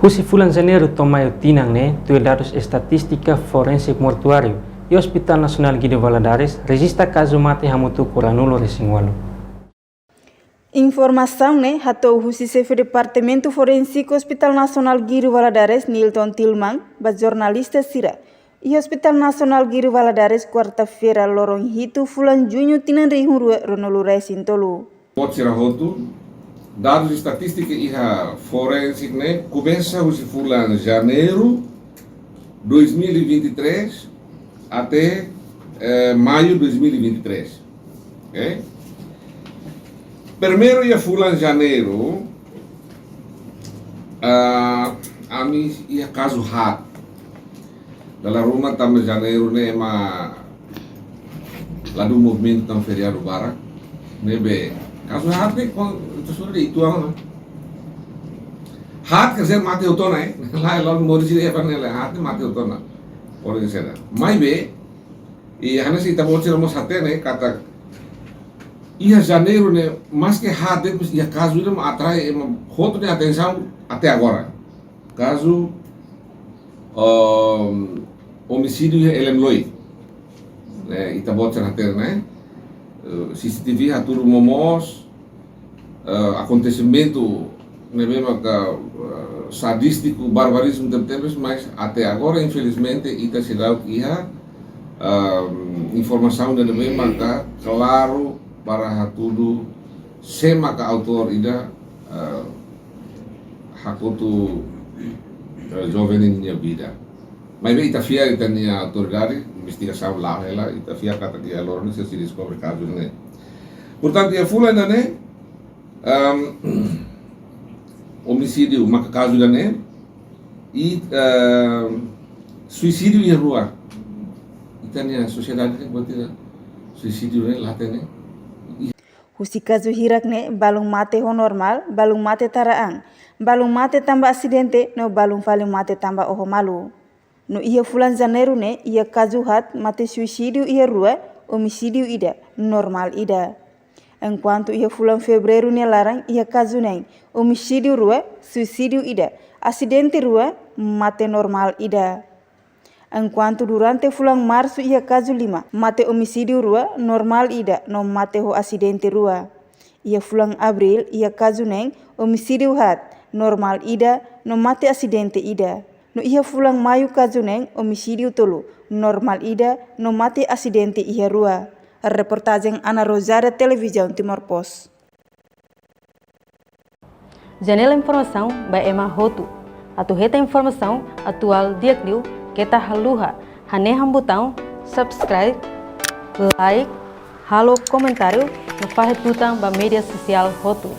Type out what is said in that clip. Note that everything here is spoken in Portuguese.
Husi bulan Janeiro tomayo tinang ne tu dados estatística forensik mortuário e Hospital Nacional Guido Valadares registra caso mate hamutu coranulo resingualo. Informação hatou o chefe do Departamento Forensico Hospital Nacional Guido Valadares, Nilton Tilman, ba jornalista Sira. E Hospital Nacional Guido Valadares, quarta-feira, lorong hitu fulan junho tinan rehurua ronolo resintolo. Pode ser a roto. Dados estatísticos e forensik começa o fulan janeiro 2023 até maio 2023. Okay? Primeiro ia fulan janeiro, a mim ia caso hat. Dalam rumah tambah janeiro ma lá do movimento tam feriado barak, be caso hat itu sudah diituang. Hat quer dizer mate utona lá morri dia para nela hat mate utona. Por exemplo, mais be e hanya si kita boleh cerita sate kata ia janeiro mais que hat ia caso ele atrai outro atenção até agora. Caso homicídio Elemloi. Kita boleh cerita CCTV aturu momos acontecimento mesmo sadístico, barbarismo tempos, mas até agora infelizmente ita se dá que informação de mesmo claro para tudo sema ka autor ida hakutu jovem em minha vida. Mas bem, ita fia ita minha autoridade investigação lá ela ita fia kata que a lorne se descobre caso né. Portanto, a fulana né homicídio maka caso né e suicídio em rua. Ita minha sociedade que botar suicídio né lá tem né. Husi caso hirak balung mate ho normal, balung mate taraang, balung mate tambah acidente, no balung falling mate tambah oho malu. No ia fulan Janeiro ia caso hat mate suicídio ia rua, homicídio ida, normal ida. Enquanto ia fulan Fevereiro larang ia caso homicídio rua, suicídio ida, acidente rua, mate normal ida. Enquanto durante fulan Março ia caso 5, mate homicídio rua, normal ida, no mate ho acidente rua. Ia fulan Abril ia caso homicídio hat, normal ida, no mate acidente ida. No ia fulan Maio caso homicídio tolo, normal ida, no mate acidente ia rua. Reportagem Ana Rosária, Televisão Timor Post. Janela informação by Emma Hotu. Atu reta informação atual diakliu kita haluha haneham botão subscribe, like, halo comentário no faz tutang ba media social Hotu.